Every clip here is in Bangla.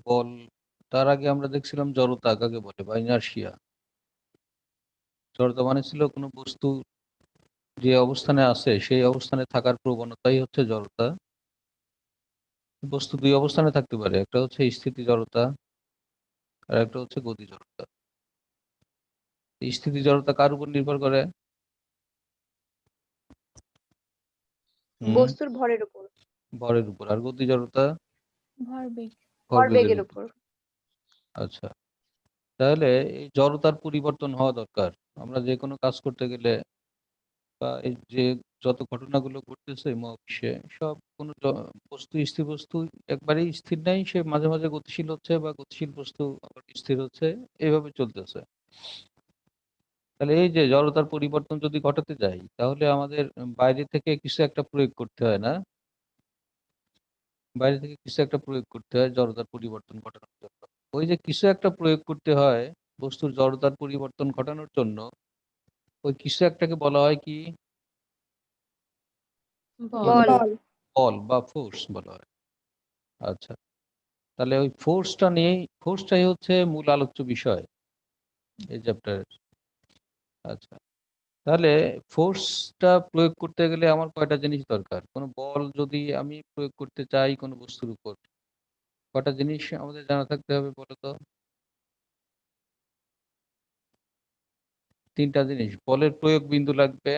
বল, তার আগে আমরা দেখছিলাম জড়তা কাকে বলে বা ইনার্শিয়া। জড়তা মানে ছিল কোনো বস্তু যে অবস্থানে আছে সেই অবস্থানে থাকার প্রবণতাই হচ্ছে জড়তা। বস্তু দুই অবস্থানে থাকতে পারে, একটা হচ্ছে স্থিতি জড়তা আর একটা হচ্ছে গতি জড়তা। স্থিতি জড়তা কার উপর নির্ভর করে? বস্তুর ভরের উপর। ভরের উপর। আর গতি জড়তা ভরবেগ। ভরবেগের উপর। আচ্ছা, তাহলে এই জড়তার পরিবর্তন হওয়া দরকার। আমরা যে কোনো কাজ করতে গেলে বা এই যে যত ঘটনাগুলো ঘটতেছে মহাবিশ্বে, সব কোনো বস্তু স্থির বস্তু একবারেই স্থির নাই, সে মাঝে মাঝে গতিশীল হচ্ছে বা গতিশীল বস্তু আবার স্থির হচ্ছে, এইভাবে চলতেছে। তাহলে এই যে জড়তার পরিবর্তন যদি ঘটাতে যাই, তাহলে আমাদের বাইরে থেকে কিছু একটা প্রয়োগ করতে হয় না? বাইরে থেকে কিছু একটা প্রয়োগ করতে হয় জড়তার পরিবর্তন ঘটানোর জন্য। ওই যে কিছু একটা প্রয়োগ করতে হয় বস্তুর জড়তার পরিবর্তন ঘটানোর জন্য, ওই কিছু একটাকে বলা হয় কি? বল। বল বা ফোর্স বলা হয়। আচ্ছা, তাহলে ওই ফোর্সটাই হচ্ছে মূল আলোচ্য বিষয় এই চ্যাপ্টারের। আচ্ছা, তাহলে ফোর্সটা প্রয়োগ করতে গেলে আমার কয়টা জিনিস দরকার? কোনো বল যদি আমি প্রয়োগ করতে চাই কোনো বস্তুর উপর, কয়টা জিনিস আমাদের জানা থাকতে হবে বলো তো? তিনটা জিনিস। বলের প্রয়োগ বিন্দু লাগবে,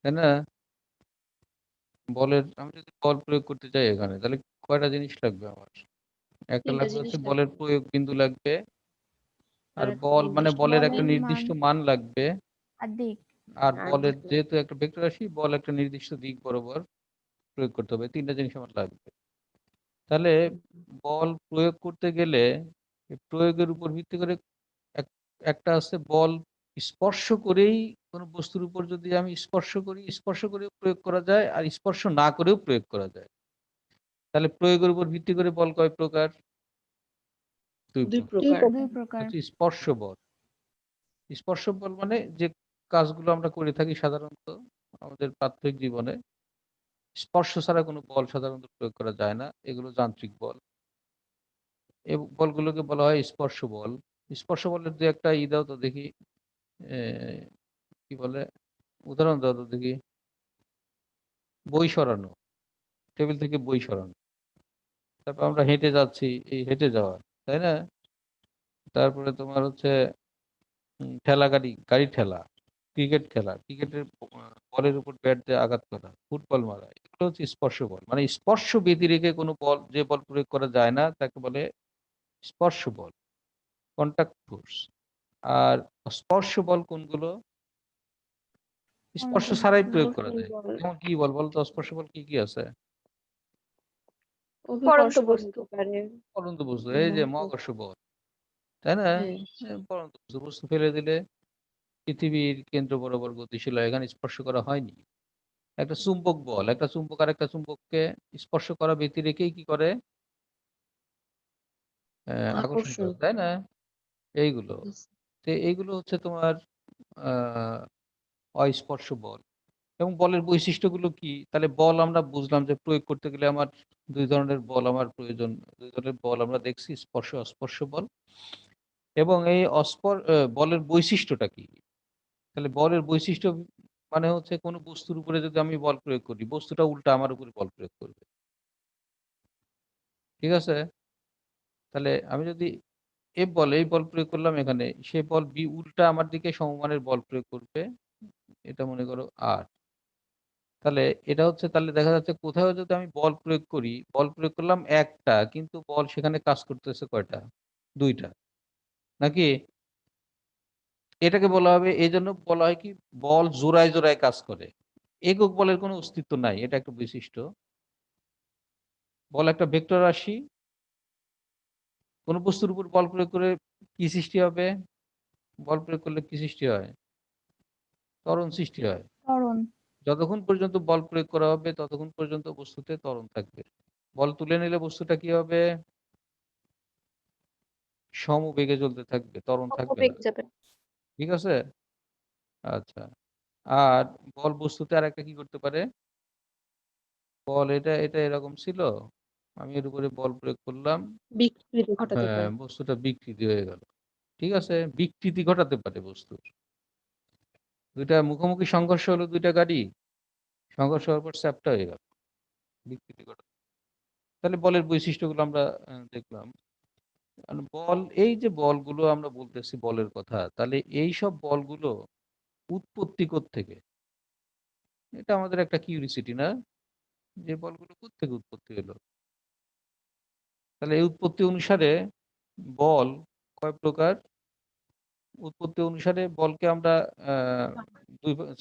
তাই না? আমি যদি বল প্রয়োগ করতে চাই এখানে, তাহলে কয়টা জিনিস লাগবে আমার? একটা তিনটা লাগবে জিনিস হচ্ছে লাগবে। বলের প্রয়োগ বিন্দু লাগবে, আর আর একটা বল মানে নির্দিষ্ট বলের মান। একটা বলের নির্দিষ্ট মান মান লাগবে, আর দিক। আর আর বলের দিক। যেহেতু একটা ভেক্টর রাশি, বল একটা নির্দিষ্ট দিক বরাবর প্রয়োগ করতে হবে। তিনটা জিনিস আমার লাগবে। তাহলে বল প্রয়োগ করতে গেলে এই প্রয়োগের উপর ভিত্তি করে একটা আছে বল স্পর্শ করেই কোনো বস্তুর উপর যদি আমি স্পর্শ করেও প্রয়োগ করা যায়, আর স্পর্শ না করেও প্রয়োগ করা যায়। তাহলে প্রয়োগের উপর ভিত্তি করে বল কয় প্রকার? দুই প্রকার। দুই প্রকার। হচ্ছে স্পর্শ বল। স্পর্শ বল মানে যে কাজগুলো আমরা করে থাকি সাধারণত আমাদের প্রাত্যহিক জীবনে, স্পর্শ ছাড়া কোনো বল সাধারণত প্রয়োগ করা যায় না, এগুলো যান্ত্রিক বল। এই বলগুলোকে বলা হয় স্পর্শ বল। স্পর্শ বলের দু একটা দাও তো দেখি, কি বলে, উদাহরণ দাও তো দেখি। বই সরানো, টেবিল থেকে বই সরানো। তারপর আমরা হেঁটে যাচ্ছি, এই হেঁটে যাওয়া, তাই না? তারপরে তোমার হচ্ছে ঠেলা গাড়ি ঠেলা, ক্রিকেট খেলা, ক্রিকেটের বলের উপর ব্যাট দিয়ে আঘাত করা, ফুটবল মারা, এগুলো হচ্ছে স্পর্শ বল। মানে স্পর্শ ব্যতিরেকে কোনো বল, যে বল প্রয়োগ করা যায় না তাকে বলে স্পর্শ বল, কন্টাক্ট ফোর্স। আর স্পর্শ বল কোনগুলো? স্পর্শ ছাড়াই প্রয়োগ করা যায়। যেমন কি বল বলতো, স্পর্শ বল কি কি আছে? পরন্ত বস্তু। পরন্ত বস্তু, এই যে মহাকর্ষ বল, তাই না? পরন্ত বস্তু ফেলে দিলে পৃথিবীর কেন্দ্র বরাবর গতিশীল হয়, এখানে স্পর্শ করা হয়নি। একটা চুম্বক বল, একটা চুম্বক আর একটা চুম্বককে স্পর্শ করা ব্যতি রেখেই কি করে? আকর্ষণ করে, তাই না? এইগুলো, তো এইগুলো হচ্ছে তোমার আহ অস্পর্শ বল। এবং বলের বৈশিষ্ট্যগুলো কি? তাহলে বল আমরা বুঝলাম যে প্রয়োগ করতে গেলে আমার দুই ধরনের বল আমার প্রয়োজন। দুই ধরনের বল আমরা দেখছি, স্পর্শ অস্পর্শ বল। এবং এই বলের বৈশিষ্ট্যটা কি? তাহলে বলের বৈশিষ্ট্য মানে হচ্ছে কোনো বস্তুর উপরে যদি আমি বল প্রয়োগ করি, বস্তুটা উল্টা আমার উপরে বল প্রয়োগ করবে। ঠিক আছে? তাহলে আমি যদি এই বল প্রয়োগ করলাম এখানে, সে বল বি উল্টা আমার দিকে সমমানের বল প্রয়োগ করবে, এটা মনে করো আর। তাহলে এটা হচ্ছে, তাহলে দেখা যাচ্ছে কোথাও যদি আমি বল প্রয়োগ করি, বল প্রয়োগ করলাম একটা, কিন্তু বল সেখানে কাজ করতেছে কয়টা? দুইটা, নাকি? এটাকে বলা হবে, এই জন্য বলা হয় কি, বল জোড়ায় জোড়ায় কাজ করে। একক বলের কোনো অস্তিত্ব নাই, এটা একটা বৈশিষ্ট্য। বল একটা ভেক্টর রাশি, কোন বস্তুর উপর বল প্রয়োগ করে কি সৃষ্টি হবে? বল প্রয়োগ করলে কি সৃষ্টি হয়? ত্বরণ সৃষ্টি হয়। ত্বরণ। যতক্ষণ পর্যন্ত বল প্রয়োগ করা হবে ততক্ষণ পর্যন্ত বস্তুতে ত্বরণ থাকবে। বল তুলে নিলে বস্তুটা কি হবে? সমবেগে চলতে থাকবে, ত্বরণ থাকবে না। ঠিক আছে? আচ্ছা, আর বল বস্তুতে আর একটা কি করতে পারে? বল এটা এটা এরকম ছিল, আমি এর উপরে বল প্রয়োগ করলাম, বিকৃতি ঘটাতে হ্যাঁ, পারে। বস্তুটা বিকৃতি হয়ে গেল। ঠিক আছে? বিকৃতি ঘটাতে পারে বস্তুর। দুইটা মুখোমুখি সংঘর্ষ হলো, দুইটা গাড়ি সংঘর্ষ হওয়ার পর চ্যাপ্টা হয়ে গেল, বিকৃতি ঘটাতে। তাহলে বলের বৈশিষ্ট্যগুলো আমরা দেখলাম। আর বল, এই যে বলগুলো আমরা বলতেছি বলের কথা, তাহলে এই সব বলগুলো উৎপত্তি কোত্থেকে? এটা আমাদের একটা কিউরিসিটি, না? যে বলগুলো কোত্থেকে উৎপত্তি হলো? তাহলে এই উৎপত্তি অনুসারে বল কয় প্রকার? উৎপত্তি অনুসারে বলকে আমরা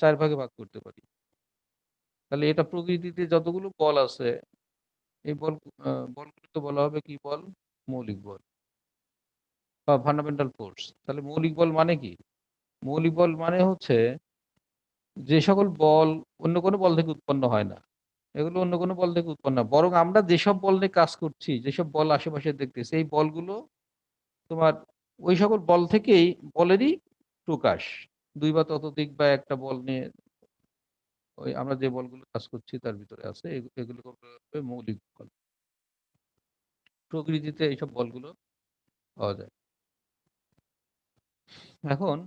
চার ভাগে ভাগ করতে পারি। তাহলে এটা প্রকৃতিতে যতগুলো বল আছে, এই বলগুলোকে বলা হবে কি বল? মৌলিক বল বা ফান্ডামেন্টাল ফোর্স। তাহলে মৌলিক বল মানে কি? মৌলিক বল মানে হচ্ছে যে সকল বল অন্য কোনো বল থেকে উৎপন্ন হয় না, এগুলো অন্য কোনো বল থেকে উৎপন্ন না, বরং আমরা যেসব বল নিয়ে কাজ করছি, যেসব বল আশেপাশে দেখতেছি, এই বলগুলো তোমার ওই সকল বল থেকেই, বলেরই প্রকাশ। দুই বা ততোধিক বা একটা বল নিয়ে ওই আমরা যে বলগুলো কাজ করছি তার ভিতরে আছে, এগুলো হবে মৌলিক বল। প্রকৃতিতে এইসব বলগুলো পাওয়া যায়। এখন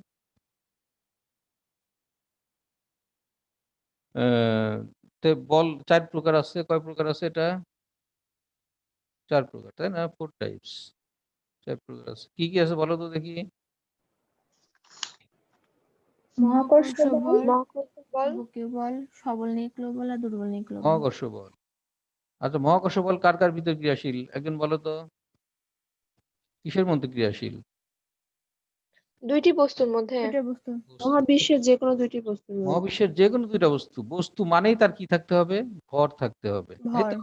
তে বল চার প্রকার আছে। কয় প্রকার আছে এটা? চার প্রকার, তাই না? 4 টাইপস। চার প্রকার আছে। কি কি আছে বলো তো দেখি? মহাকর্ষ বল, মহাকর্ষ বল, চুম্বকীয় বল, সবল নিউক্লিয় বল আর দুর্বল নিউক্লিয় বল। মহাকর্ষ বল। আচ্ছা, মহাকর্ষ বল কার কার ভিতর ক্রিয়াশীল? একজন বলো তো, কিসের মধ্যে ক্রিয়াশীল? দুইটি বস্তুর মধ্যে। এটা বস্তু। মহাবিশ্বের যে কোনো দুইটি বস্তুর মধ্যে। মহাবিশ্বের যে কোনো দুইটা বস্তু। বস্তু মানেই তার কি থাকতে হবে? ভর থাকতে হবে, তাই ভর। তো?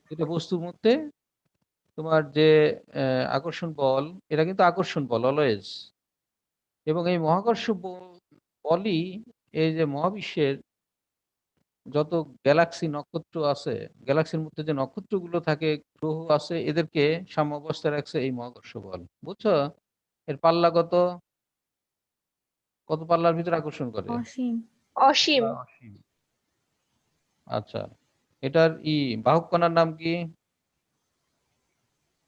দুইটা বস্তুর মধ্যে তোমার যে আকর্ষণ বল, এটা কিন্তু আকর্ষণ বল অলওয়েজ। এবং এই মহাকর্ষ বলই এই যে মহাবিশ্বের যত গ্যালাক্সি নক্ষত্র আছে, গ্যালাক্সির মধ্যে যে নক্ষত্রগুলো থাকে, গ্রহ আছে, এদেরকে সাম্যাবস্থায় রাখছে এই মহাকর্ষ বল। বুঝছো? এর পাল্লা কত? কত পাল্লার ভিতরে আকর্ষণ করে? অসীম। অসীম। অসীম। আচ্ছা, এটার বাহক কণার নাম কি?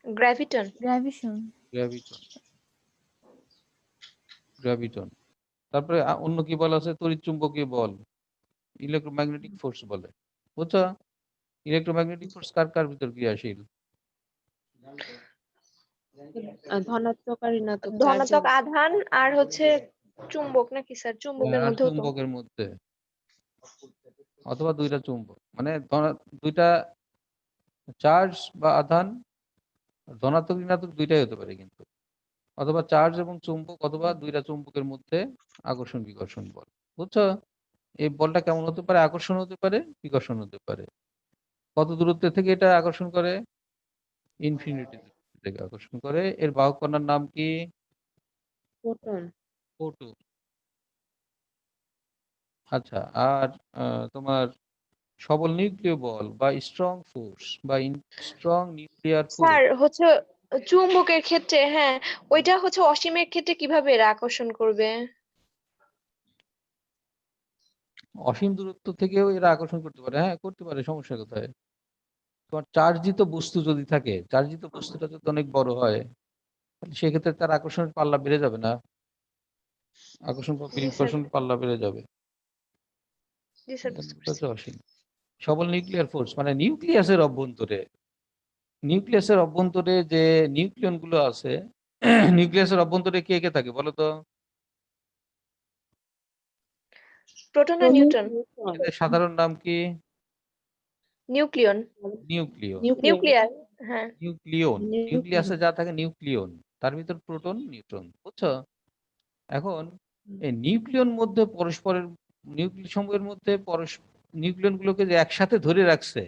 গ্র্যাভিটন। গ্র্যাভিশন। গ্র্যাভিটন। গ্র্যাভিটন। তারপরে অন্য কি বল আছে? তড়িৎ চুম্বকীয় বল, ইলেকট্রোম্যাগনেটিক ফোর্স বলে। বুঝছো? ইলেকট্রোম্যাগনেটিক ফোর্স কার কার ভিতর ক্রিয়াশীল? ধনাত্মক আর ঋণাত্মক, ধনাত্মক আধান আর হচ্ছে চুম্বক নাকি স্যার? চুম্বকের আর মধ্যেও তো। চুম্বকের মধ্যে, অথবা দুইটা চুম্বক, মানে দুইটা চার্জ বা আধান, ধনাত্মক ঋণাত্মক দুইটাই হতে পারে কিন্তু, অথবা চার্জ এবং চুম্বক, অথবা দুইটা চুম্বকের মধ্যে আকর্ষণ বিকর্ষণ বল। বুঝছো? এই বলটা কেমন হতে পারে? আকর্ষণ হতে পারে, বিকর্ষণ হতে পারে। কত দূরত্ব থেকে এটা আকর্ষণ করে? ইনফিনিটি থেকে আকর্ষণ করে। এর বাহক কণার নাম কি? ফোটন। ফোটন। আচ্ছা, আর তোমার সবল নিউক্লিয় বল বা স্ট্রং ফোর্স বা স্ট্রং নিউক্লিয়ার ফোর্স, স্যার হচ্ছে চুম্বকের ক্ষেত্রে, হ্যাঁ, ওইটা হচ্ছে অসীমের ক্ষেত্রে কিভাবে এরা আকর্ষণ করবে? অসীম দূরত্ব থেকেও এরা আকর্ষণ করতে পারে। হ্যাঁ, করতে পারে, সমস্যা কোথায়? তোমার চার্জিত বস্তু যদি থাকে, চার্জিত বস্তুটা যদি অনেক বড় হয়, তাহলে সেক্ষেত্রে তার আকর্ষণের পাল্লা বেড়ে যাবে না? আকর্ষণ বা জি স্যার, বিকর্ষণের পাল্লা বেড়ে যাবে। জি স্যার, বুঝতে এটা পারছি। হচ্ছে অসীম। সবল নিউক্লিয়ার ফোর্স মানে নিউক্লিয়াসের অভ্যন্তরে, নিউক্লিয়াসের অভ্যন্তরে যে নিউক্লিয়ন গুলো আছে, নিউক্লিয়াসের অভ্যন্তরে কে কে থাকে বলো তো? প্রোটন আর নিউট্রন। এদের সাধারণ নাম কি? নিউক্লিয়ন। নিউক্লিয়ন। নিউক্লিয়ার। হ্যাঁ। নিউক্লিয়ন। নিউক্লিয়াসে যা থাকে নিউক্লিয়ন, তার ভিতর প্রোটন নিউট্রন। বুঝছো? এখন এই নিউক্লিয়ন মধ্যে পরস্পরের, নিউক্লিয় সমূহের মধ্যে নিউক্লিয়ন গুলোকে যে একসাথে ধরে রাখছে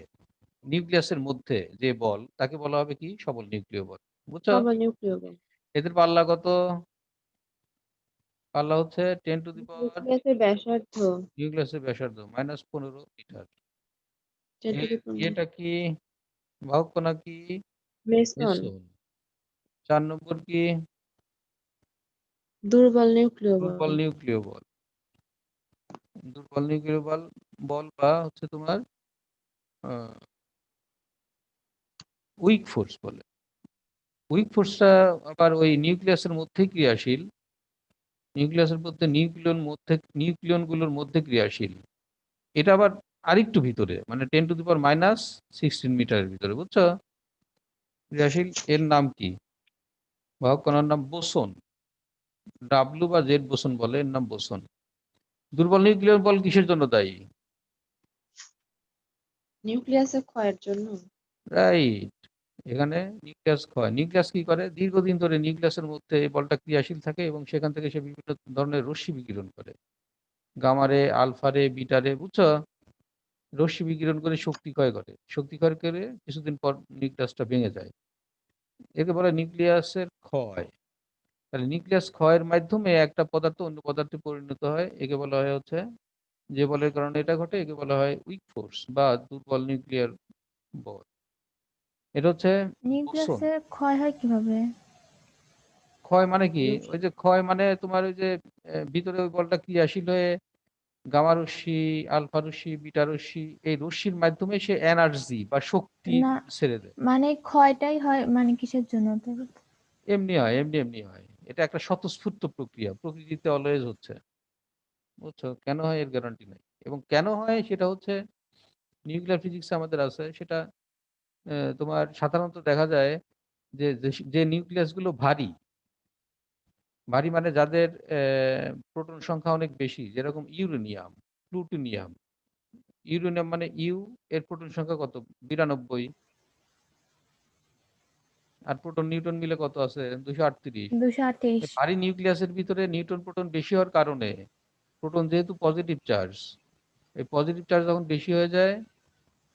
নিউক্লিয়াসের মধ্যে যে বল, তাকে বলা হবে কি? সবল নিউক্লিয় বল। বুঝছো? নিউক্লিয় বল। এদের পাল্লা কত? পাল্লা হচ্ছে 10 টু দি পাওয়ার, নিউক্লিয়াসের ব্যাসার্ধ নিউক্লিয়াসের ব্যাসার্ধ -15 মিটার। 10 to the power এটা কি? বাহক কণা কি? মেসন। মেসন। 4 নম্বর কি? দুর্বল নিউক্লিয় বল। দুর্বল নিউক্লিয় বল। দুর্বল নিউক্লিয় বল, বল বা হচ্ছে তোমার উইক ফোর্স বলে। উইক ফোর্সটা আবার ওই নিউক্লিয়াসের মধ্যেই ক্রিয়াশীল, নিউক্লিয়াসের মধ্যে নিউক্লিয়নগুলোর মধ্যে ক্রিয়াশীল। এটা আবার আরেকটু ভিতরে, মানে 10⁻⁻16 মিটারের ভিতরে, বুঝছো? ক্রিয়াশীল এর নাম কি? বাহক কণার নাম বোসন। ডাব্লু বা জেড বোসন বলে, এর নাম বোসন। দুর্বল নিউক্লিয়ার বল কিসের জন্য দায়ী? নিউক্লিয়াসের ক্ষয়ের জন্য। রাইট। এখানে নিউক্লিয়াস ক্ষয়। নিউক্লিয়াস কি করে? দীর্ঘদিন ধরে নিউক্লিয়াসের মধ্যে এই বলটা ক্রিয়াশীল থাকে এবং সেখান থেকে সে বিভিন্ন ধরনের রশ্মি বিকিরণ করে, গামারে, আলফারে, বিটারে, বুঝছো? রশ্মি বিকিরণ করে শক্তি ক্ষয় করে, শক্তি ক্ষয় করে কিছুদিন পর নিউক্লিয়াসটা ভেঙে যায়। একে বলে নিউক্লিয়াসের ক্ষয়। তাহলে নিউক্লিয়াস ক্ষয়ের মাধ্যমে একটা পদার্থ অন্য পদার্থে পরিণত হয়, একে বলা হয় হচ্ছে, যে বলের কারণে এটা ঘটে একে বলা হয় উইক ফোর্স বা দুর্বল নিউক্লিয়ার বল। এটা হচ্ছে বোসন। নিউক্লিয়াসের ক্ষয় হয় কিভাবে? ক্ষয় মানে কি? ওই যে ক্ষয় মানে তোমার ওই যে ভিতরে ওই বলটা ক্রিয়াশীল হয়ে গামা রশ্মি, আলফা রশ্মি, বিটা রশ্মি, এই রশ্মির মাধ্যমে সে এনার্জি বা শক্তি না, ছেড়ে দেয়। মানে ক্ষয়টাই হয় মানে কিসের জন্য? এমনি হয়, এমনি হয়। এটা একটা স্বতঃস্ফূর্ত প্রক্রিয়া, প্রকৃতিতে অলওয়েজ হচ্ছে, বুঝছো? কেন হয় এর গ্যারান্টি নাই, এবং কেন হয় সেটা হচ্ছে নিউক্লিয়ার ফিজিক্স আমাদের আছে, সেটা তোমার সাধারণত দেখা যায় যে যে নিউক্লিয়াস গুলো ভারী, ভারী মানে যাদের প্রোটন সংখ্যা অনেক বেশি, যেরকম ইউরেনিয়াম, প্লুটোনিয়াম। ইউরেনিয়াম মানে ইউ, এর প্রোটন সংখ্যা কত? 92। আর প্রোটন নিউটন মিলে কত আছে? 238। 238। এই ভারী নিউক্লিয়াসের ভিতরে নিউটন প্রোটন বেশি হওয়ার কারণে, প্রোটন যেহেতু পজিটিভ চার্জ, এই পজিটিভ চার্জ যখন বেশি হয়ে যায়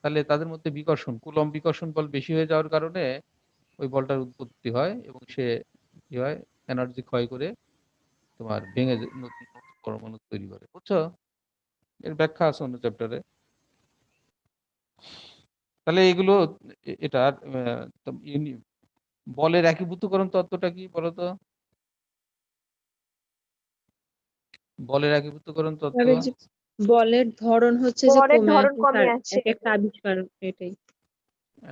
তাহলে তাদের মধ্যে বিকর্ষণ, কুলম্ব বিকর্ষণ বল বেশি হয়ে যাওয়ার কারণে ওই বলটার উৎপত্তি হয় এবং সে কি হয়, এনার্জি ক্ষয় করে তোমার ভেঙে নতুন নতুন পরমাণু তৈরি করে, বুঝছো? এর ব্যাখ্যা আছে অন্য চ্যাপ্টারে। তাহলে এগুলো এটার বলের একীভূতকরণ তত্ত্বটা কি বলতো? বলের একীভূতকরণ তত্ত্ব। তবে যে বলের ধরন হচ্ছে যে কমে আসছে, তার এক একটা আবিষ্কার এটাই।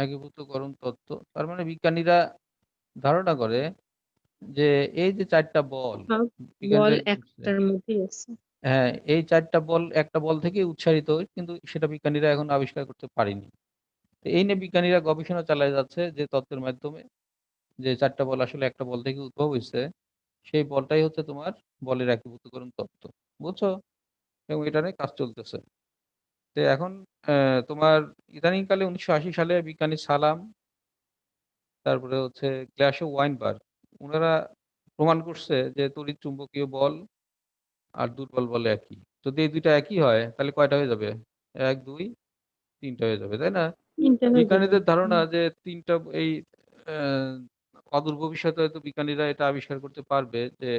একীভূতকরণ তত্ত্ব তার মানে বিজ্ঞানীরা ধারণা করে যে এই যে চারটা বল সব বল বিজ্ঞানীরা করছে, একটার মধ্যেই আছে। হ্যাঁ, এই চারটা বল একটা বল থেকে উৎসারিত, কিন্তু সেটা বিজ্ঞানীরা এখন আবিষ্কার করতে পারেনি। তো এই নিয়ে বিজ্ঞানীরা গবেষণা চালায় যাচ্ছে যে তত্ত্বের মাধ্যমে, যে চারটা বল আসলে একটা বল থেকে উদ্ভব হয়েছে, সেই বলটাই হচ্ছে তোমার বলের একীভূতকরণ তত্ত্ব, বুঝছো? এবং এটা নিয়ে কাজ চলতেছে। তো এখন তোমার ইদানিংকালে 1980 সালে বিজ্ঞানী সালাম, তারপরে হচ্ছে গ্লাসো ওয়াইনবার্গ, ওনারা প্রমাণ করছে যে তড়িৎ চুম্বকীয় বল আর দুর্বল বল একই। যদি এই দুইটা একই হয় তাহলে কয়টা হয়ে যাবে? 1, 2, 3টা হয়ে যাবে, তাই না? তিনটা হয়ে যাবে। বিজ্ঞানীদের ধারণা যে তিনটা, এই আহ, অদূর ভবিষ্যতে হয়তো বিজ্ঞানীরা এটা আবিষ্কার করতে পারবে যে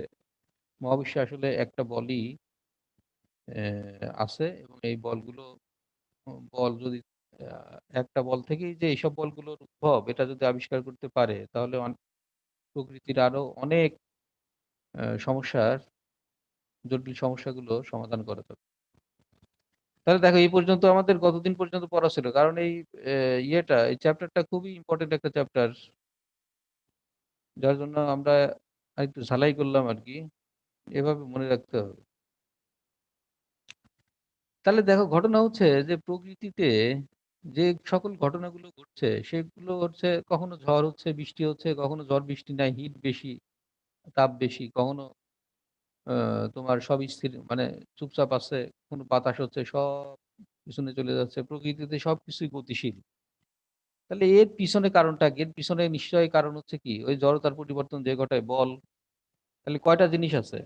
মহাবিশ্বে আসলে একটা বলই আছে, এবং এই বলগুলো, বল যদি একটা বল থেকেই যে এইসব বলগুলোর উদ্ভব, এটা যদি আবিষ্কার করতে পারে তাহলে প্রকৃতির আরো অনেক সমস্যার, জটিল সমস্যাগুলো সমাধান করা যাবে। তাহলে দেখো এই পর্যন্ত আমাদের কতদিন পর্যন্ত পড়া ছিল, কারণ এই এই চ্যাপ্টারটা খুবই ইম্পর্টেন্ট একটা চ্যাপ্টার, যার জন্য আমরা একটু ঝালাই করলাম আর কি, এভাবে মনে রাখতে হবে। তাহলে দেখো ঘটনা হচ্ছে যে প্রকৃতিতে যে সকল ঘটনাগুলো ঘটছে সেগুলো হচ্ছে, কখনো ঝড় হচ্ছে, বৃষ্টি হচ্ছে, কখনো ঝড় বৃষ্টি নাই, হিট বেশি, তাপ বেশি, কখনো তোমার সব স্থির, মানে চুপচাপ আছে, কোনো বাতাস হচ্ছে, সব পিছনে চলে যাচ্ছে, প্রকৃতিতে সবকিছুই গতিশীল। তাহলে এর পিছনে কারণটা কি? এর পিছনে নিশ্চয়ই কারণ হচ্ছে কি, ওই জড়তার পরিবর্তন যে ঘটায় বল। তাহলে কয়টা জিনিস আছে,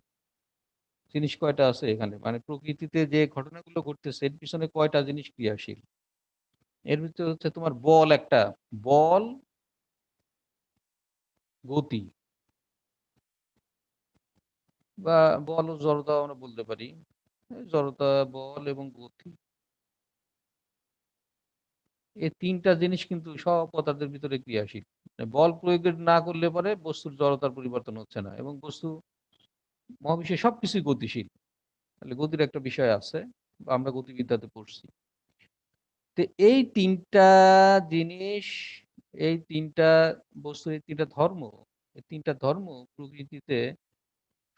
জিনিস কয়টা আছে এখানে, মানে প্রকৃতিতে যে ঘটনাগুলো ঘটতেছে এর পিছনে কয়টা জিনিস ক্রিয়াশীল? এর ভিতরে হচ্ছে তোমার বল একটা, বল, গতি, বা বল ও জড়তা আমরা বলতে পারি। জড়তা, বল এবং গতি, এই তিনটা জিনিস কিন্তু সব পদার্থের ভিতরে ক্রিয়াশীল। মানে বল প্রয়োগ না করলে পরে বস্তুর জড়তার পরিবর্তন হচ্ছে না, এবং বস্তু, মহাবিশ্বে সবকিছুই গতিশীল। তাহলে গতির একটা বিষয় আছে, বা আমরা গতিবিদ্যাতে পড়ছি। তো এই তিনটা জিনিস এই তিনটা বস্তুর এই তিনটা ধর্ম, এই তিনটা ধর্ম প্রকৃতিতে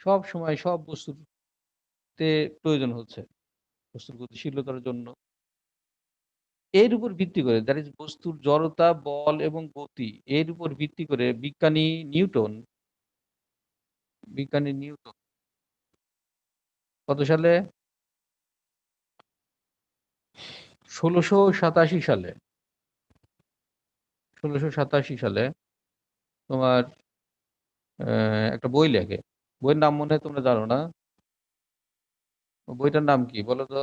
সব সময় সব বস্তুতে প্রয়োজন হচ্ছে বস্তুর গতিশীলতার জন্য। এর উপর ভিত্তি করে দ্যাট ইজ বস্তুর জড়তা, বল এবং গতি, এর উপর ভিত্তি করে বিজ্ঞানী নিউটন কত সালে? ১৬৮৭ সালে ১৬৮৭ সালে তোমার একটা বই লেখে। বইয়ের নাম মনে হয় তোমরা জানো না। বইটার নাম কি বলো তো?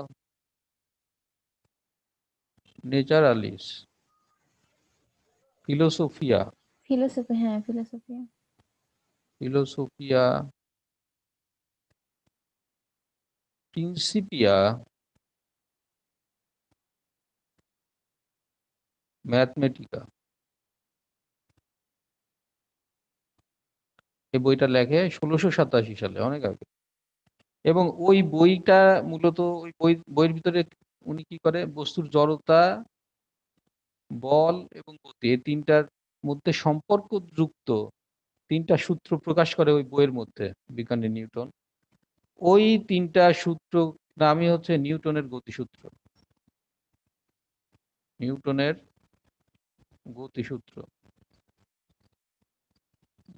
নেচারালিস ফিলোসোফিয়া ফিলোসফি, হ্যাঁ ফিলোসফি। ফিলোসোফিয়া প্রিন্সিপিয়া ম্যাথমেটিকা, এই বইটা লেখে ১৬৮৭ সালে, অনেক আগে। এবং ওই বইটা মূলত ওই বইয়ের ভিতরে উনি কি করে বস্তুর জড়তা, বল এবং গতি এই তিনটার মধ্যে সম্পর্কযুক্ত তিনটা সূত্র প্রকাশ করে ওই বইয়ের মধ্যে বিজ্ঞানী নিউটন। ওই তিনটা সূত্র নামই হচ্ছে নিউটনের গতিসূত্র। নিউটনের গতিসূত্র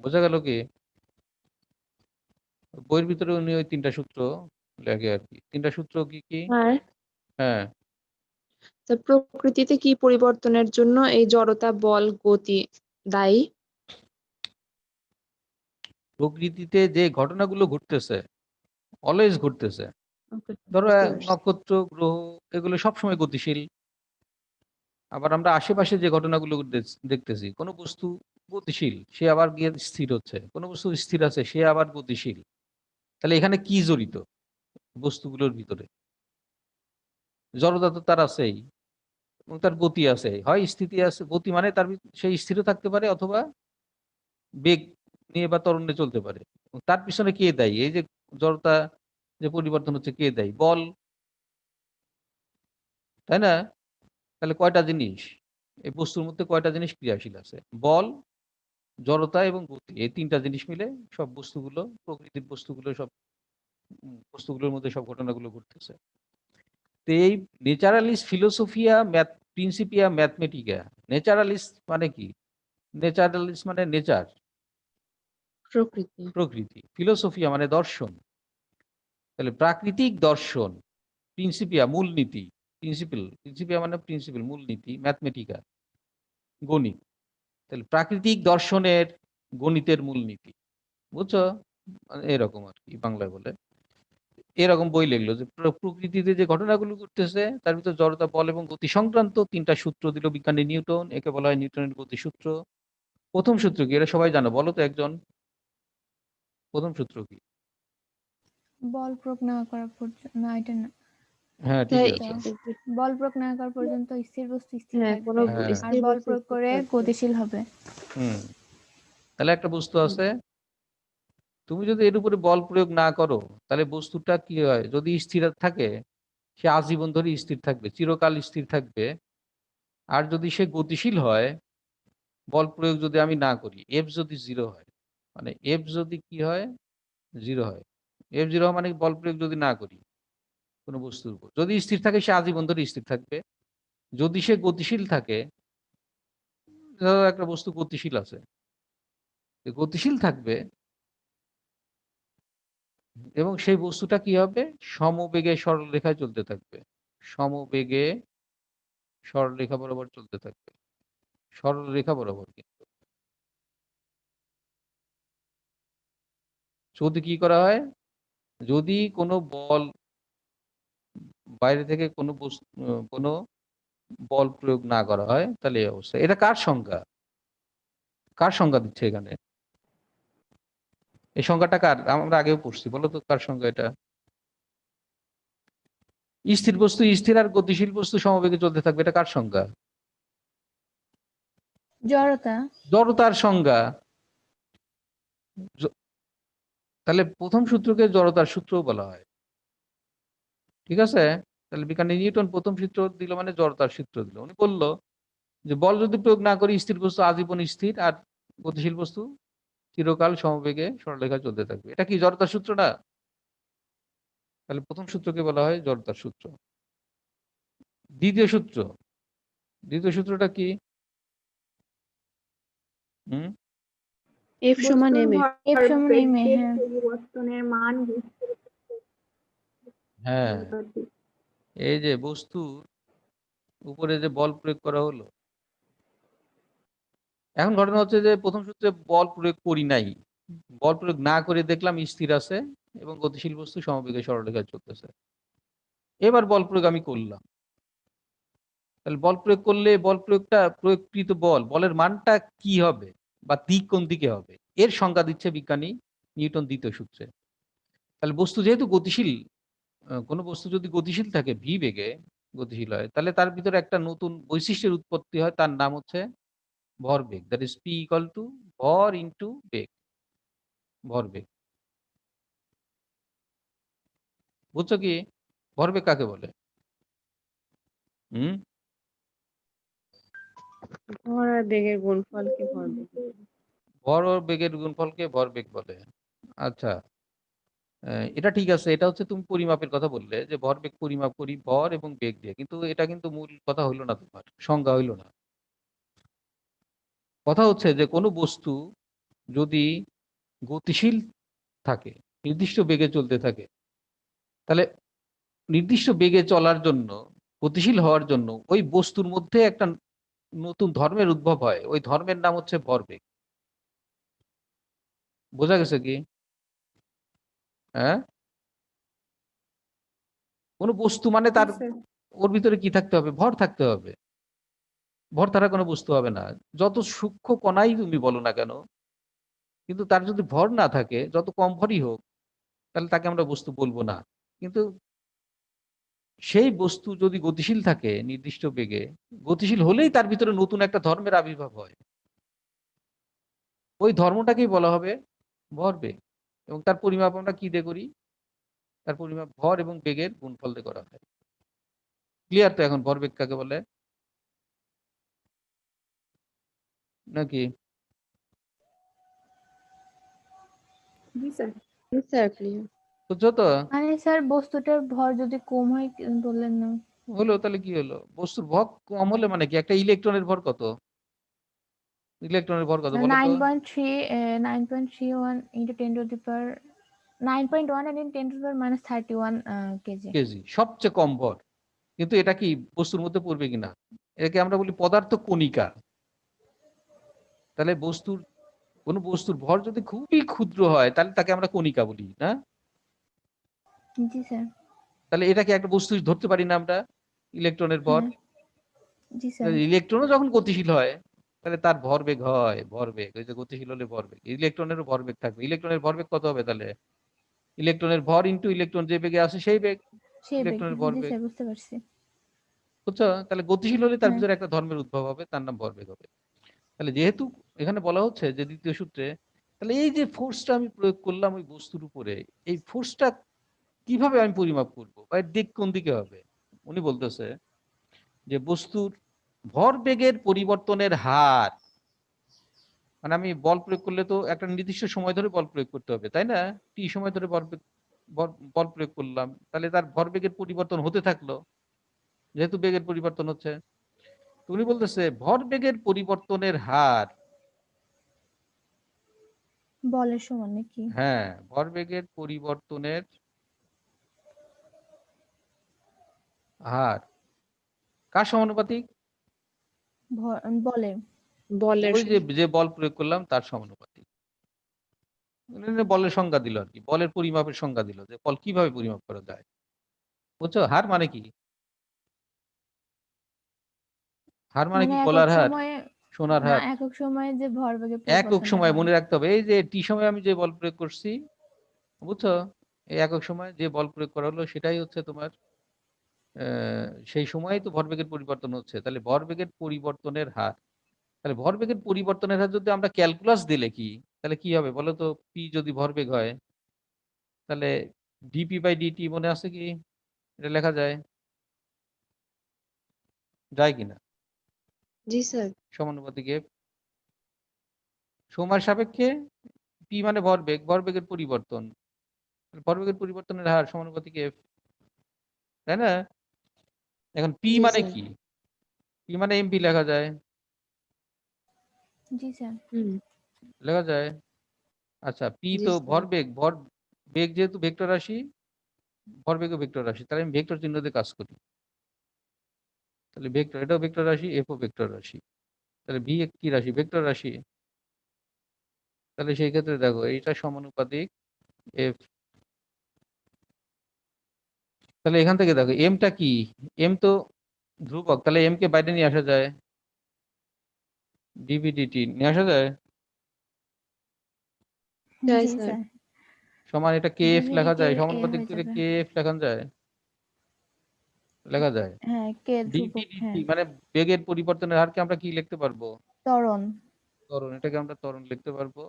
বোঝা গেল কি? বইয়ের ভিতরে উনি ওই তিনটা সূত্র লেখে আর কি। তিনটা সূত্র কি কি? আর হ্যাঁ, তা প্রকৃতিতে কি পরিবর্তনের জন্য এই জড়তা, বল, গতি দায়ী? প্রকৃতিতে যে ঘটনাগুলো ঘটতেছে অলওয়েজ ঘটতেছে। Okay, ধরো বুঝতে পারছি। নক্ষত্র, গ্রহ এগুলো সবসময় গতিশীল। আবার আমরা আশেপাশে যে ঘটনাগুলো দেখতেছি, কোনো বস্তু গতিশীল সে আবার গিয়ে স্থির হচ্ছে, কোনো বস্তু স্থির আছে সে আবার গতিশীল। তাহলে এখানে কি জড়িত বস্তুগুলোর ভিতরে? জড়তা তো তার আছেই এবং তার গতি আছে, হয় স্থিতি আছে, গতি মানে তার সে স্থির থাকতে পারে অথবা বেগ নিয়ে বা ত্বরণে চলতে পারে। এবং তার পিছনে কে দায়ী? এই যে জড়তা যে পরিবর্তন হচ্ছে, কে দায়ী? বল, তাই না? তাহলে কয়টা জিনিস এই বস্তুর মধ্যে, কয়টা জিনিস ক্রিয়াশীল আছে? বল, জড়তা এবং গতি, এই তিনটা জিনিস মিলে সব বস্তুগুলো, প্রকৃতির বস্তুগুলো, সব বস্তুগুলোর মধ্যে সব ঘটনাগুলো ঘটতেছে। তো এই নেচারালিস্ট ফিলোসোফিয়া প্রিন্সিপিয়া ম্যাথমেটিকা। নেচারালিস্ট মানে কি? নেচারালিস্ট মানে নেচার, প্রকৃতি। প্রকৃতি। ফিলোসোফিয়া মানে দর্শন। তাহলে প্রাকৃতিক দর্শন, প্রিন্সিপিয়া মূলনীতি, প্রিন্সিপিয়া মানে প্রিন্সিপাল, মূলনীতি, ম্যাথমেটিকা গণিত। তাহলে প্রাকৃতিক দর্শনের গণিতের মূলনীতি, বুঝছো? মানে এরকম আর কি বাংলায় বলে। এরকম বই লিখলো যে প্রকৃতিতে যে ঘটনাগুলো ঘটতেছে তার ভিতর জড়তা, বল এবং গতি সংক্রান্ত তিনটা সূত্র দিল বিজ্ঞানী নিউটন। একে বলা হয় নিউটনের গতিসূত্র। প্রথম সূত্র কি? এটা সবাই জানো, বলো তো একজন। প্রথম সূত্র কি? বল প্রয়োগ না করা পর্যন্ত, না এটা না। হ্যাঁ, ঠিক তাই আছে। বল প্রয়োগ না করা পর্যন্ত স্থির বস্তু স্থির হ্যাঁ, কোনো থাকবে, হ্যাঁ, আর স্থির বল বস্তু প্রয়োগ স্থির করে থাকবে। গতিশীল হবে। হুম। তাহলে একটা বস্তু হুম। আছে, তুমি যদি এর উপরে বল প্রয়োগ না করো তাহলে বস্তুটা কি হয়? যদি স্থির থাকে সে আজীবন ধরে স্থির থাকবে, চিরকাল স্থির থাকবে। আর যদি সে গতিশীল হয়, বল প্রয়োগ যদি আমি না করি, এফ যদি জিরো হয়, মানে এফ যদি কি হয়? জিরো হয়। এফ জিরো মানে বল প্রয়োগ যদি না করি কোনো বস্তুর উপর, যদি স্থির থাকে সে আজীবন ধরে স্থির থাকবে। যদি সে গতিশীল থাকে, ধরো একটা বস্তু গতিশীল আছে, গতিশীল থাকবে এবং সেই বস্তুটা কি হবে? সমবেগে সরলরেখায় চলতে থাকবে। সমবেগে সরলরেখা বরাবর চলতে থাকবে। সরলরেখা বরাবর। কিন্তু যদি কি করা হয়? যদি কোনো বল বাইরে থেকে কোনো বস্তু, কোনো বল প্রয়োগ না করা হয় তাহলে এই অবস্থা। এটা কার সংজ্ঞা? কার সংজ্ঞা দিচ্ছে এখানে? এই সংজ্ঞাটা কার? আমরা আগেও পড়ছি, বলো তো কার সংজ্ঞা এটা? স্থির বস্তু স্থির আর গতিশীল বস্তু সমবেগে চলতে থাকবে, এটা কার সংজ্ঞা? জড়তা। জড়তার সংজ্ঞা। জ- তাহলে প্রথম সূত্রকে জড়তার সূত্রও বলা হয়, ঠিক আছে? তাহলে বিজ্ঞানী নিউটন প্রথম সূত্র দিল মানে জড়তার সূত্র দিল। উনি বলল যে বল যদি প্রয়োগ না করি স্থির বস্তু আজীবন স্থির, আর গতিশীল বস্তু চিরকাল সমবেগে সরলরেখায় চলতে থাকবে। এটা কি জড়তার সূত্র না? তাহলে প্রথম সূত্রকে বলা হয় জড়তার সূত্র। দ্বিতীয় সূত্র, দ্বিতীয় সূত্রটা কি? হুম এফ সমান বস্তুর এম এ। এফ সমান এম এ, ভরবেগের হ্যাঁ। পরিবর্তনের মান হ্যাঁ, এই যে বস্তুর উপরে যে বল প্রয়োগ করা হলো, এখন ঘটনা হচ্ছে যে প্রথম সূত্রে বল প্রয়োগ করি নাই, বল প্রয়োগ না করে দেখলাম স্থির আছে এবং গতিশীল বস্তু সমবেগে সরলরেখায় চলতেছে। এবার বল প্রয়োগ আমি করলাম, তাহলে বল প্রয়োগ করলে বল প্রয়োগটা প্রয়োগকৃত বলের মানটা কি হবে বা দিক কোন দিকে হবে এর সংজ্ঞা দিচ্ছে বিজ্ঞানী নিউটন দ্বিতীয় সূত্রে। তাহলে বস্তু যেহেতু গতিশীল, কোনো বস্তু যদি গতিশীল থাকে ভি বেগে গতিশীল হয়, তাহলে তার ভিতরে একটা নতুন বৈশিষ্ট্যের উৎপত্তি হয়, তার নাম হচ্ছে ভরবেগ। That is P equal to ভর ইন্টু বেগ, ভরবেগ। বুঝছো কি ভরবেগ কাকে বলে? হুম ভর আর বেগের গুণফলকে ভরবেগ। ভর ও বেগের গুণফলকে ভরবেগ বলে। আচ্ছা, এটা ঠিক আছে, এটা হচ্ছে তুমি পরিমাপের কথা বললে যে ভরবেগ পরিমাপ করি ভর এবং বেগ দিয়ে, কিন্তু এটা কিন্তু মূল কথা হইলো না, তোমার সংজ্ঞা হইলো না। কথা হচ্ছে যে কোনো বস্তু যদি গতিশীল থাকে, নির্দিষ্ট বেগে চলতে থাকে, তাহলে নির্দিষ্ট বেগে চলার জন্য, গতিশীল হওয়ার জন্য ওই বস্তুর মধ্যে একটা নতুন ধর্মের উদ্ভব হয়, ওই ধর্মের নাম হচ্ছে ভরবেগ। বোঝা গেছে কি? হ্যাঁ, কোনো বস্তু মানে তার ওর ভিতরে কি থাকতে হবে? ভর থাকতে হবে। ভর ছাড়া কোনো বস্তু হবে না। যত সূক্ষ্ম কণাই তুমি বলো না কেন, কিন্তু তার যদি ভর না থাকে, যত কম ভরই হোক, তাহলে তাকে আমরা বস্তু বলবো না। কিন্তু সেই বস্তু যদি গতিশীল থাকে নির্দিষ্ট বেগে, গতিশীল হলেই তার ভিতরে নতুন একটা ধর্মের আবির্ভাব হয়, ওই ধর্মটাকেই বলা হবে ভরবেগ। এবং তার পরিমাপ আমরা কি দিয়ে করি? তার পরিমাপ ভর এবং বেগের গুণফল দিয়ে করা হয়। ক্লিয়ার তো এখন ভরবেগ কাকে বলে নাকি? Sir clear. বুঝছো তো? মানে স্যার বস্তুটার ভর যদি কম হয় বললেন না? হলো, তাহলে কি হলো? বস্তুর ভর কম হলে মানে কি? একটা ইলেকট্রনের ভর কত? ইলেকট্রনের ভর কত বলো তো? 9.31 into 10 to the power 9.1 and in 10 to the power minus 31 KG. KG, সবচেয়ে কম ভর। কিন্তু এটা কি বস্তুর মধ্যে পড়বে কিনা? এটাকে আমরা বলি পদার্থ কণিকা। তাহলে কোন বস্তুর ভর যদি খুবই ক্ষুদ্র হয়, তাহলে তাকে আমরা কণিকা বলি না? জি স্যার। তাহলে এটাকে একটা বস্তু ধরতে পারি না আমরা, ইলেকট্রনের ভর? হ্যাঁ জি স্যার। ইলেকট্রনও যখন গতিশীল হয়, তাহলে তার ভরবেগ হয় ভরবেগ। ওই যে গতিশীল হলে ভরবেগ, ইলেকট্রনেরও ভরবেগ থাকবে। ইলেকট্রনের ভরবেগ কত হবে তাহলে? ইলেকট্রনের ভর ইন্টু ইলেকট্রন যে বেগে আসে সেই বেগ, সেই বেগ, ইলেকট্রনের জি ভরবেগ। স্যার বুঝতে পারছি। বুঝছো? তাহলে গতিশীল হলে তার হ্যাঁ। ভিতরে একটা ধর্মের উদ্ভব হবে, তার নাম ভরবেগ হবে। তাহলে যেহেতু এখানে বলা হচ্ছে যে দ্বিতীয় সূত্রে, তাহলে এই যে ফোর্সটা আমি প্রয়োগ করলাম ওই বস্তুর উপরে, এই ফোর্সটা কিভাবে আমি পরিমাপ করবো বা এর দিক কোন দিকে হবে? উনি বলতেছে যে বস্তুর ভরবেগের পরিবর্তনের হার, মানে আমি বল প্রয়োগ করলে তো একটা নির্দিষ্ট সময় ধরে বল প্রয়োগ করতে হবে, তাই না? টি সময় ধরে বল প্রয়োগ করলাম, তাহলে তার ভরবেগের পরিবর্তন হতে থাকলো, যেহেতু বেগের পরিবর্তন হচ্ছে। তো উনি বলতেছে ভরবেগের পরিবর্তনের হার, বলের সমান নাকি? হ্যাঁ, ভরবেগের পরিবর্তনের হার কার সমানুপাতিক? বলে বলের ওই যে যে বল প্রয়োগ করলাম তার সমানুপাতিক। বলের সংজ্ঞা দিল আর কি, বলের পরিমাপের সংজ্ঞা দিল যে বল কিভাবে পরিমাপ করা যায়। বুঝছো? হার মানে কি? হার মানে মানে কি? একক বলার হার, সময়ে, সোনার না হার। একক সময়ে যে ভরবেগের একক পরিবর্তনের সময় হার। মনে রাখতে হবে, এই যে টি সময় আমি যে বল প্রয়োগ করছি, বুঝছো? এই একক সময় যে বল প্রয়োগ করা হলো সেটাই হচ্ছে তোমার সেই সময় তো ভরবেগের পরিবর্তন হচ্ছে, তাহলে ভরবেগের পরিবর্তনের হার। তাহলে ভরবেগের পরিবর্তনের হার যদি আমরা ক্যালকুলাস দিয়ে লিখি, তাহলে কি হবে বলো তো? পি যদি ভরবেগ হয়, তাহলে ডিপি বাই ডিটি মনে আছে কি? এটা লেখা যায়, যায় কিনা? জি স্যার। সমানুপাতিক এফ। সময়ের সাপেক্ষে পি মানে ভরবেগ, ভরবেগের পরিবর্তন, ভরবেগের পরিবর্তনের হার সমানুপাতিক এফ, তাই না? এখন পি জি মানে স্যার। কি? পি মানে এমপি লেখা যায়, জি স্যার। লেখা যায়। আচ্ছা, পি জি তো স্যার। ভরবেগ, বেগ যেহেতু ভেক্টর রাশি, ভরবেগও ভেক্টর রাশি, তাহলে আমি ভেক্টর চিহ্ন দিয়ে কাজ করি। তাহলে ভেক্টর, এটাও ভেক্টর রাশি, এফ ও ভেক্টর রাশি। তাহলে ভি কি রাশি? ভেক্টর রাশি। তাহলে সেই ক্ষেত্রে দেখো এইটা সমানুপাতিক এফ। তাহলে এখান থেকে দেখো এমটা কি? এম তো ধ্রুবক, তাহলে এম কে বাইরে নিয়ে আসা যায়, ডিভি ডিটি নিয়ে আসা যায়, যাই জি স্যার। স্যার। সমান এটা কে এফ লেখা ডিভিডিটি যায়, এর এ সমানুপাতিক হয়ে করে যাবে। কে এফ লেখা যায়, লেখা যায়। হ্যাঁ, কে ডিভি ধ্রুবক, ডিটি হ্যাঁ। মানে বেগের পরিবর্তনের হারকে আমরা কি লিখতে পারবো? ত্বরণ। ত্বরণ, এটাকে আমরা ত্বরণ লিখতে পারবো।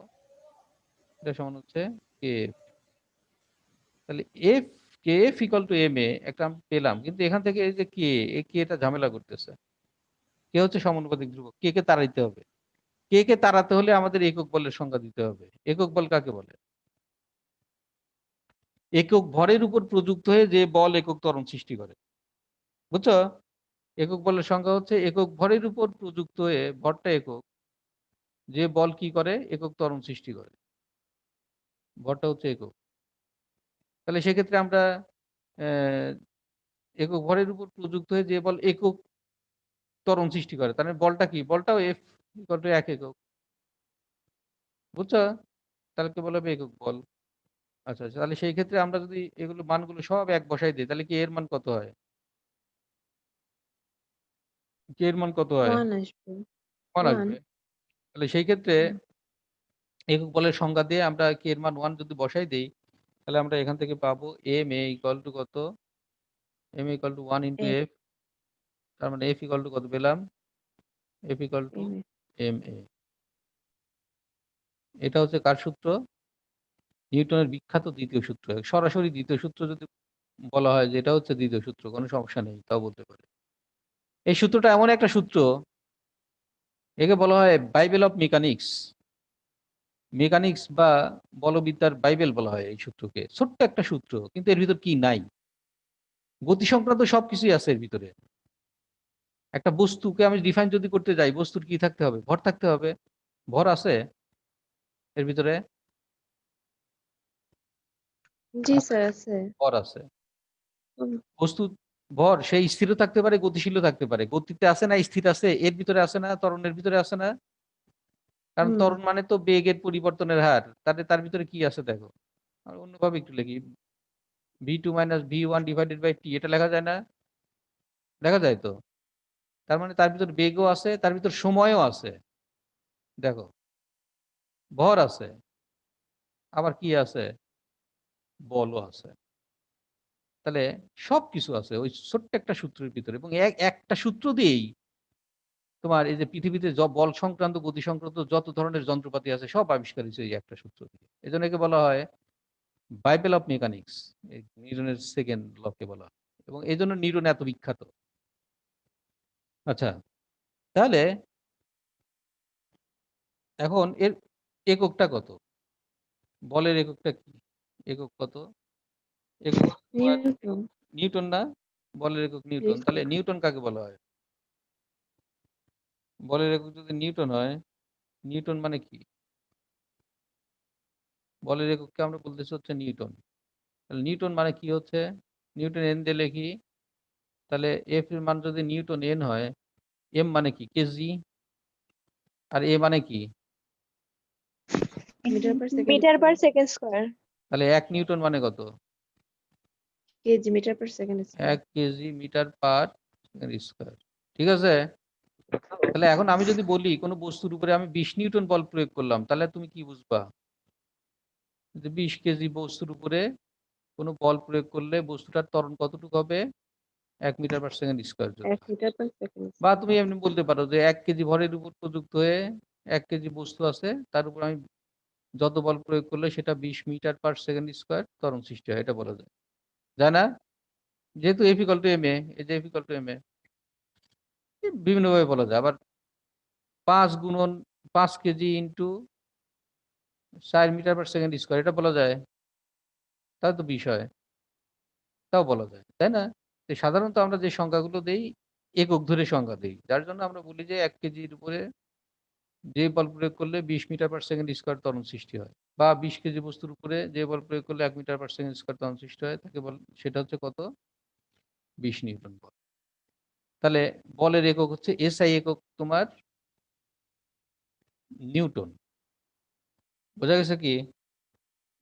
এটা সমান হচ্ছে কে এফ। তাহলে F, K F equal to M A একটা আমি পেলাম, কিন্তু এখান থেকে এই যে কে, এই কে এটা ঝামেলা করতেছে। কে হচ্ছে সমানুপাতিক ধ্রুবক, কে কে তাড়াইতে হবে। কে কে তাড়াতে হলে আমাদের একক বলের সংজ্ঞা দিতে হবে। একক বল কাকে বলে? একক ভরের উপর প্রযুক্ত হয়ে যে বল একক ত্বরণ সৃষ্টি করে, বুঝছো? একক বলের সংজ্ঞা হচ্ছে একক ভরের উপর প্রযুক্ত হয়ে, ভরটা একক, যে বল কি করে? একক ত্বরণ সৃষ্টি করে, ভরটা হচ্ছে একক। তাহলে সেক্ষেত্রে আমরা আহ, একক ভরের উপর প্রযুক্ত হয়ে যে বল একক ত্বরণ সৃষ্টি করে, তাহলে বলটা কি? বলটাও এফ ইকুয়াল টু 1 একক, বুঝছো? তাহলে কে বলা হবে একক বল। আচ্ছা আচ্ছা, তাহলে সেই ক্ষেত্রে আমরা যদি এগুলো মানগুলো সব এক বসাই দিই, তাহলে কি এর মান কত হয়? কে এর মান কত হয়? 1 আসবে। 1 1। আসবে। তাহলে সেই ক্ষেত্রে একক বলের সংজ্ঞা দিয়ে আমরা কে এর মান 1 যদি বসাই দেই, তাহলে আমরা এখান থেকে পাবো এম এ ইকুয়াল টু কত? M equal to 1 into F F. তার মানে এফ ইকুয়াল টু কত পেলাম? F equal to M A. M A. এটা হচ্ছে কার সূত্র? নিউটনের বিখ্যাত দ্বিতীয় সূত্র। সরাসরি দ্বিতীয় সূত্র যদি বলা হয় যে এটা হচ্ছে দ্বিতীয় সূত্র, কোনো সমস্যা নেই, তাও বলতে পারে। এই সূত্রটা এমন একটা সূত্র, একে বলা হয় বাইবেল অফ মেকানিক্স। মেকানিক্স বা বলবিদ্যার বাইবেল বলা হয় এই সূত্রকে। ছোট্ট একটা সূত্র, কিন্তু এর ভিতর কি নাই? গতি সংক্রান্ত সবকিছুই আছে এর ভিতরে। একটা বস্তুকে আমি ডিফাইন যদি করতে যাই, বস্তুর কি থাকতে হবে? ভর থাকতে হবে। ভর আছে এর ভিতরে? জি আছে, স্যার আছে। ভর আছে। উম, বস্তু ভর সেই স্থির থাকতে পারে, গতিশীল থাকতে পারে। গতিতে আছে না স্থির আছে, এর ভিতরে আছে না, ত্বরণের ভিতরে আছে না? কারণ হুম। ত্বরণ মানে তো বেগের পরিবর্তনের হার, তাহলে তার ভিতরে কি আছে দেখো। আর অন্যভাবে একটু লিখি, v2 minus v1 divided by T, এটা লেখা যায় না? লেখা যায় তো। তার মানে তার ভিতর বেগও আছে, তার ভিতর সময়ও আছে। দেখো, ভর আছে, আবার কি আছে? বলও আছে। তাহলে সবকিছু আছে ওই ছোট্ট একটা সূত্রের ভিতরে, এবং একটা সূত্র দিয়েই তোমার এই যে পৃথিবীতে বল সংক্রান্ত, গতি সংক্রান্ত যত ধরনের যন্ত্রপাতি আছে সব আবিষ্কার হয়েছে এই একটা সূত্র দিয়ে। এজন্য একে বলা হয় বাইবেল অফ মেকানিক্স। নিউটনের সেকেন্ড লকে বলা হয়, এবং এই জন্য নিউটন এত বিখ্যাত। আচ্ছা, তাহলে এখন এর এককটা কত? বলের এককটা কি? একক কত? একক হচ্ছে তোমার নিউটন। নিউটন না? বলের একক জি নিউটন। তাহলে স্যার। নিউটন কাকে বলা হয়? বলের একক যদি নিউটন হয়, নিউটন মানে কি? বলের একককে আমরা বলতেছি হচ্ছে নিউটন। তাহলে নিউটন মানে কি হচ্ছে? নিউটন এন দিয়ে লিখি, তাহলে এফ এর মান যদি নিউটন এন হয়, এম মানে কি? কেজি। আর এ মানে কি? Meter per second square. তাহলে 1 নিউটন মানে কত? Kg meter per second square. 1 kg meter per square. ঠিক আছে? তাহলে এখন আমি যদি বলি কোনো বস্তুর উপরে আমি 20 নিউটন বল প্রয়োগ করলাম, তাহলে তুমি কি বুঝবা? যে 20 কেজি বস্তুর উপরে কোনো বল প্রয়োগ করলে বস্তুটার ত্বরণ কতটুকু হবে? 1 মিটার পার সেকেন্ড স্কয়ার যদি 1 হয়। মিটার পার সেকেন্ড বা স্কয়ার। তুমি এমনি বলতে পারো যে 1 কেজি ভরের উপর প্রযুক্ত হয়ে 1 কেজি বস্তু আছে, তার উপর আমি যত বল প্রয়োগ করলে সেটা 20 মিটার পার সেকেন্ড স্কয়ার ত্বরণ সৃষ্টি হয়, এটা বলা যায়। যায় না? যেহেতু F equal to M A, এই যে F equal to M A, বিভিন্নভাবে বলা যায়। আবার 5 গুণন 5 kg into 4 meter per second square, এটা বলা যায়? তাও তো বিষয়, তাও বলা যায়, তাই না? তো সাধারণত আমরা যে সংখ্যাগুলো দেই একক ধরে সংখ্যা দেই, যার জন্য আমরা বলি যে 1 কেজির উপরে যে বল প্রয়োগ করলে 20 মিটার পার সেকেন্ড স্কোয়ার ত্বরণ সৃষ্টি হয়, বা 20 কেজি বস্তুর উপরে যে বল প্রয়োগ করলে 1 মিটার পার সেকেন্ড স্কোয়ার ত্বরণ সৃষ্টি হয়, তাকে সেটা হচ্ছে কত? 20 নিউটন বল। তাহলে বলের একক হচ্ছে এসআই একক তোমার নিউটন। বোঝা গেছে কি?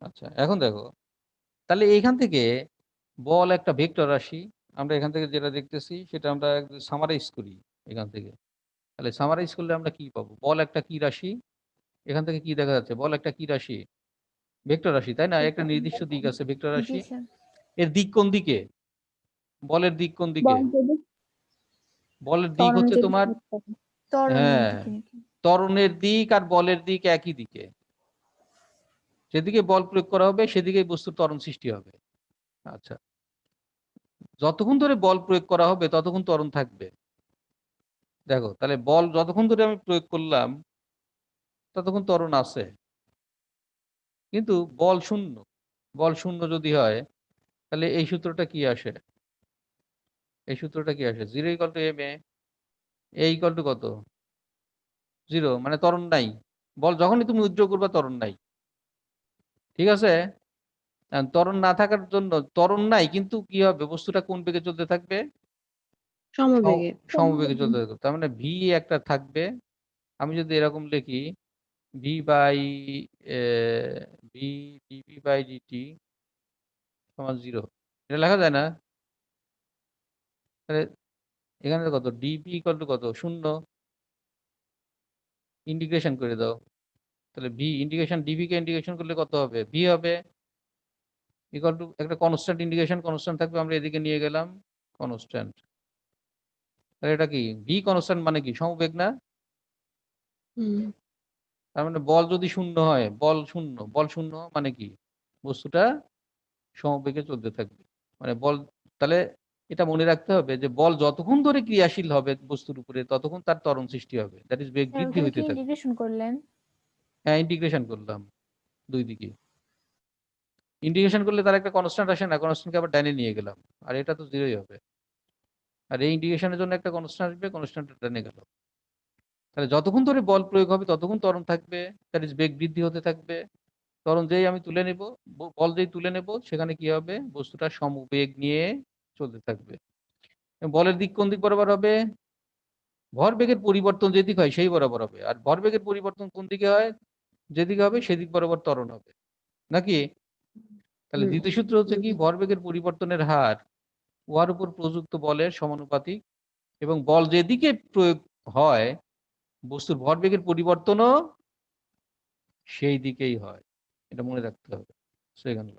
আচ্ছা, এখন দেখো, তাহলে এইখান থেকে বল একটা ভেক্টর রাশি। আমরা এখান থেকে যেটা দেখতেছি সেটা আমরা সামারাইজ করি এখান থেকে। তাহলে সামারাইজ করলে আমরা কি পাবো? বল একটা কি রাশি? এখান থেকে কি দেখা যাচ্ছে? বল একটা কি রাশি? ভেক্টর রাশি, তাই না? একটা নির্দিষ্ট দিক আছে ভেক্টর জি রাশি। স্যার। এর দিক কোন দিকে? বলের দিক কোন দিকে? বলের দিক ত্বরণ হচ্ছে যদি তোমার, ত্বরণের হ্যাঁ, দিকে নাকি? ত্বরণের দিক আর বলের দিক একই দিকে। যেদিকে বল প্রয়োগ করা হবে সেদিকেই বস্তুর ত্বরণ সৃষ্টি হবে। আচ্ছা, যতক্ষণ ধরে বল প্রয়োগ করা হবে ততক্ষণ ত্বরণ থাকবে। দেখো, তাহলে বল যতক্ষণ ধরে আমি প্রয়োগ করলাম ততক্ষণ ত্বরণ আছে, কিন্তু বল শূন্য, বল শূন্য যদি হয় তাহলে এই সূত্রটা কি আসে? এই সূত্রটা কি আসে? 0 equal to M A equal to কত? 0, মানে ত্বরণ নাই। বল যখনই তুমি উইথড্র করবা ত্বরণ নাই, ঠিক আছে? ত্বরণ না থাকার জন্য, ত্বরণ নাই কিন্তু কি হবে? বস্তুটা কোন বেগে চলতে থাকবে? সমবেগে। সমবেগে চলতে থাকবে। তার মানে ভি একটা থাকবে। আমি যদি এরকম লিখি, V by V dv by dt সমান 0, এটা লেখা যায় না? তাহলে এখানে কত? ডিভি ইকুয়াল টু কত? 0। ইন্টিগ্রেশন করে দাও। তাহলে ভি ইন্টিগ্রেশন, ডিভি কে ইন্টিগ্রেশন করলে কত হবে? ভি হবে ইকুয়াল টু একটা কনস্ট্যান্ট, ইন্টিগ্রেশন কনস্ট্যান্ট থাকবে, আমরা এদিকে নিয়ে গেলাম কনস্ট্যান্ট। তাহলে এটা কি? ভি কনস্ট্যান্ট মানে কি? সমবেগ না? হুম। তার মানে বল যদি শূন্য হয়, বল শূন্য, বল শূন্য মানে কি? বস্তুটা সমবেগে চলতে থাকবে। মানে বল, তাহলে এটা মনে রাখতে হবে যে বল যতক্ষণ ধরে ক্রিয়াশীল হবে বস্তুর উপরে ততক্ষণ তার ত্বরণ সৃষ্টি হবে, দ্যাট ইজ বেগ স্যার বৃদ্ধি ওখানে কি হইতে থাকবে। ইন্টিগ্রেশন করলেন? হ্যাঁ, ইন্টিগ্রেশন করলাম দুই দিকে। ইন্টিগ্রেশন করলে তার একটা কনস্ট্যান্ট আসে না? কনস্ট্যান্টকে আবার ডাইনে নিয়ে গেলাম, আর এটা তো 0ই হবে। আর এই ইন্টিগ্রেশনের জন্য একটা কনস্ট্যান্ট আসবে, কনস্ট্যান্টটা ডাইনে গেল। তাহলে যতক্ষণ ধরে বল প্রয়োগ হবে ততক্ষণ ত্বরণ থাকবে, দ্যাট ইজ বেগ বৃদ্ধি হতে থাকবে। ত্বরণ যেই আমি তুলে নেব, বল যেই তুলে নেব, সেখানে কি হবে? বস্তুটা সমবেগ নিয়ে চলতে থাকবে। বলের দিক কোন দিক বরাবর হবে? ভরবেগের পরিবর্তন যেদিক হয় সেই বরাবর হবে। আর ভরবেগের পরিবর্তন কোন দিকে হয়? যেদিকে হবে সেদিক বরাবর ত্বরণ হবে, নাকি? তাহলে দ্বিতীয় সূত্র হচ্ছে কি? ভরবেগের পরিবর্তনের হার উহার উপর প্রযুক্ত বলের সমানুপাতিক, এবং বল যেদিকে প্রয়োগ হয় বস্তুর ভরবেগের পরিবর্তনও সেই দিকেই হয়। এটা মনে রাখতে হবে। সেখানে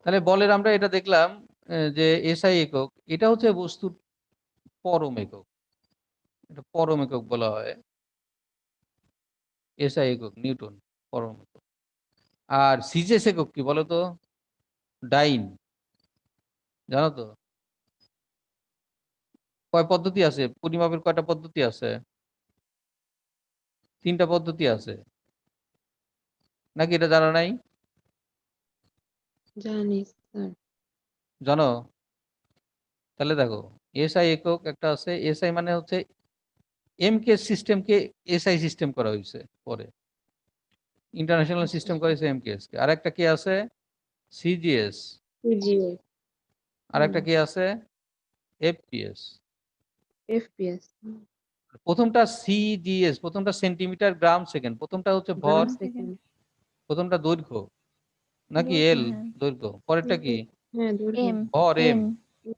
তাহলে বলের আমরা এটা দেখলাম যে এসআই একক, এটা হচ্ছে বস্তুর পরম একক, এটা পরম একক বলা হয়। এসআই একক নিউটন, পরম একক। আর সিজেস একক কি বলতো? ডাইন, জানো তো? কয় পদ্ধতি আছে পরিমাপের? কয়টা পদ্ধতি আছে? 3টা পদ্ধতি আছে, নাকি এটা জানা নাই? জানি স্যার। জানো? তাহলে দেখো, এসআই একক একটা আছে। এসআই মানে হচ্ছে এমকে সিস্টেমকে এসআই সিস্টেম করা হয়েছে পরে, ইন্টারন্যাশনাল সিস্টেম করেছে এমকেএস কে। আর একটা কি আছে? সিজিএস। সিজিএ। আর একটা কি আছে? এফপিএস। এফপিএস। প্রথমটা সিজিএস, প্রথমটা সেন্টিমিটার গ্রাম সেকেন্ড, প্রথমটা হচ্ছে ভর, গ্রাম সেকেন্ড। প্রথমটা দৈর্ঘ্য নাকি দৈর্ঘ্য, এল, হ্যাঁ। দৈর্ঘ্য। পরেরটা কি? হ্যাঁ, দৈর্ঘ্য। এম ভর এম। এম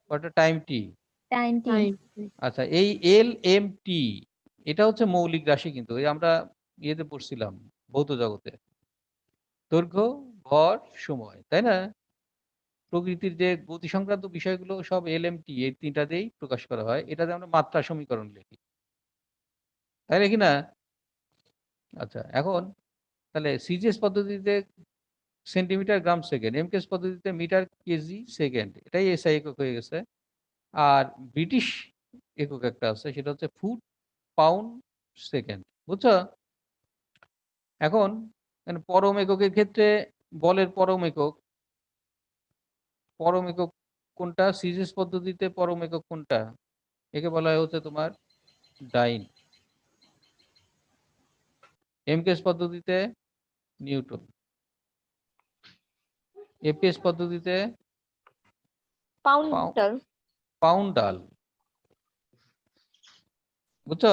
পরেরটা টাইম টি। টাইম টি। টাইম। আচ্ছা, এই এল এম টি এটা হচ্ছে মৌলিক রাশি, কিন্তু এই আমরা ইয়েতে পড়ছিলাম ভৌত জগতে। দৈর্ঘ্য, ভর, সময়, তাই না? প্রকৃতির যে গতি সংক্রান্ত বিষয়গুলো সব এল এম টি এই 3টা দিয়েই প্রকাশ করা হয়। এটাতে আমরা মাত্রা সমীকরণ লিখি, তাই নাকি না? আচ্ছা, এখন তাহলে সিজিএস পদ্ধতিতে সেন্টিমিটার গ্রাম সেকেন্ড, এমকেএস পদ্ধতিতে মিটার কেজি সেকেন্ড, এটাই এসআই একক হয়ে গেছে। আর ব্রিটিশ একক একটা আছে, সেটা হচ্ছে ফুট পাউন্ড সেকেন্ড। বুঝছো? এখন পরম এককের ক্ষেত্রে বলের পরম একক কোনটা? সিজিস পদ্ধতিতে পরম একক কোনটা? একে বলা হয় হচ্ছে তোমার ডাইন। এমকেএস পদ্ধতিতে নিউটন। এপিএস পদ্ধতিতে পাউন্ডাল। পাউন্ডাল। বুঝছো?